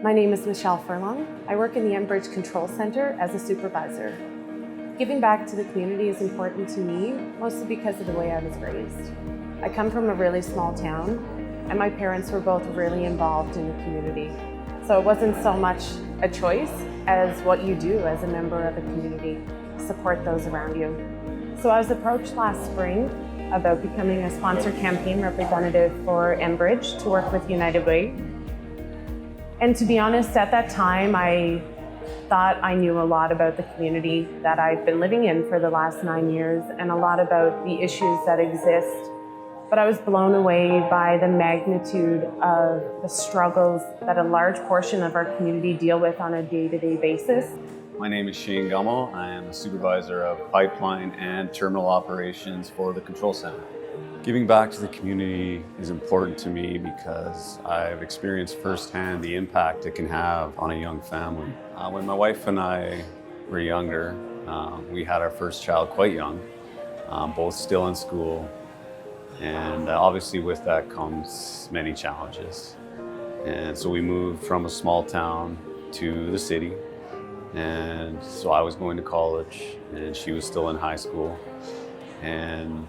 My name is Michelle Furlong. I work in the Enbridge Control Center as a supervisor. Giving back to the community is important to me, mostly because of the way I was raised. I come from a really small town, and my parents were both really involved in the community. So it wasn't so much a choice as what you do as a member of a community, support those around you. So I was approached last spring about becoming a sponsor campaign representative for Enbridge to work with United Way. And to be honest, at that time, I thought I knew a lot about the community that I've been living in for the last 9 years and a lot about the issues that exist. But I was blown away by the magnitude of the struggles that a large portion of our community deal with on a day-to-day basis. My name is Shane Gummel. I am a supervisor of pipeline and terminal operations for the Control Center. Giving back to the community is important to me because I've experienced firsthand the impact it can have on a young family. When my wife and I were younger, we had our first child quite young, both still in school. And obviously with that comes many challenges. And so we moved from a small town to the city. And so I was going to college and she was still in high school. And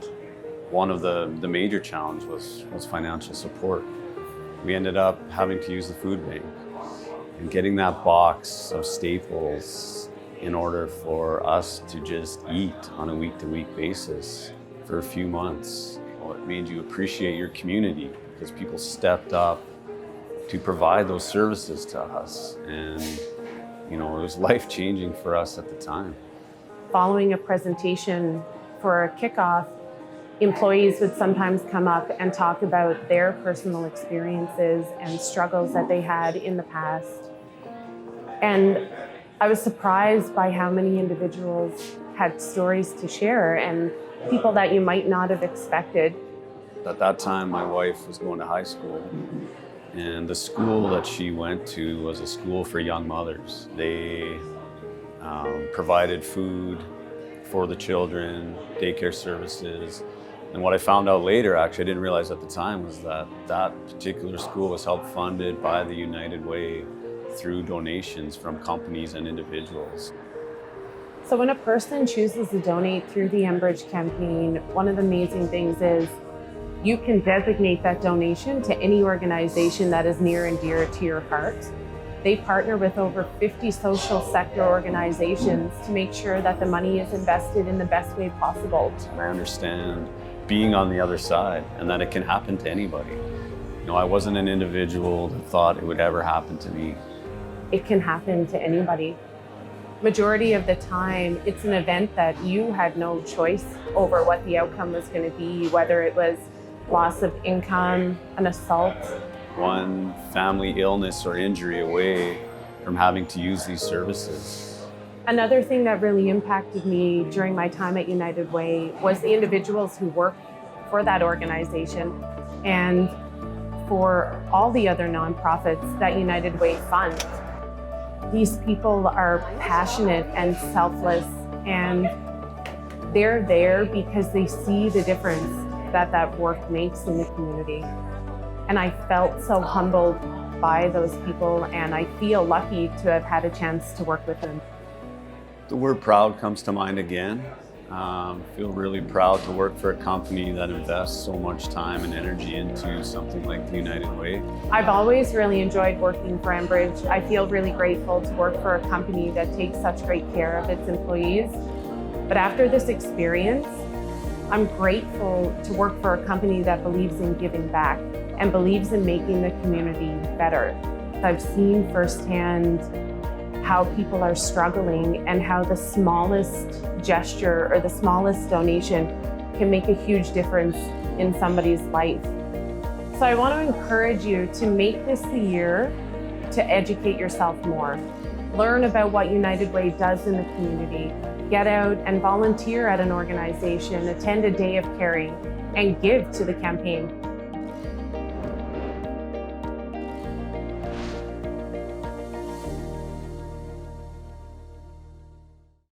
one of the major challenges was financial support. We ended up having to use the food bank and getting that box of staples in order for us to just eat on a week-to-week basis for a few months. Well, it made you appreciate your community because people stepped up to provide those services to us. And it was life-changing for us at the time. Following a presentation for a kickoff, employees would sometimes come up and talk about their personal experiences and struggles that they had in the past. And I was surprised by how many individuals had stories to share and people that you might not have expected. At that time, my wife was going to high school, and the school that she went to was a school for young mothers. They provided food for the children, daycare services. And what I found out later, actually I didn't realize at the time, was that that particular school was helped funded by the United Way through donations from companies and individuals. So when a person chooses to donate through the Enbridge campaign, one of the amazing things is you can designate that donation to any organization that is near and dear to your heart. They partner with over 50 social sector organizations to make sure that the money is invested in the best way possible. I understand being on the other side and that it can happen to anybody. I wasn't an individual that thought it would ever happen to me. It can happen to anybody. Majority of the time, it's an event that you had no choice over what the outcome was going to be, whether it was loss of income, an assault. One family illness or injury away from having to use these services. Another thing that really impacted me during my time at United Way was the individuals who work for that organization and for all the other nonprofits that United Way funds. These people are passionate and selfless, and they're there because they see the difference that that work makes in the community. And I felt so humbled by those people, and I feel lucky to have had a chance to work with them. The word proud comes to mind again. I feel really proud to work for a company that invests so much time and energy into something like the United Way. I've always really enjoyed working for Enbridge. I feel really grateful to work for a company that takes such great care of its employees. But after this experience, I'm grateful to work for a company that believes in giving back and believes in making the community better. I've seen firsthand how people are struggling and how the smallest gesture or the smallest donation can make a huge difference in somebody's life. So I want to encourage you to make this the year to educate yourself more. Learn about what United Way does in the community. Get out and volunteer at an organization, attend a day of caring, and give to the campaign.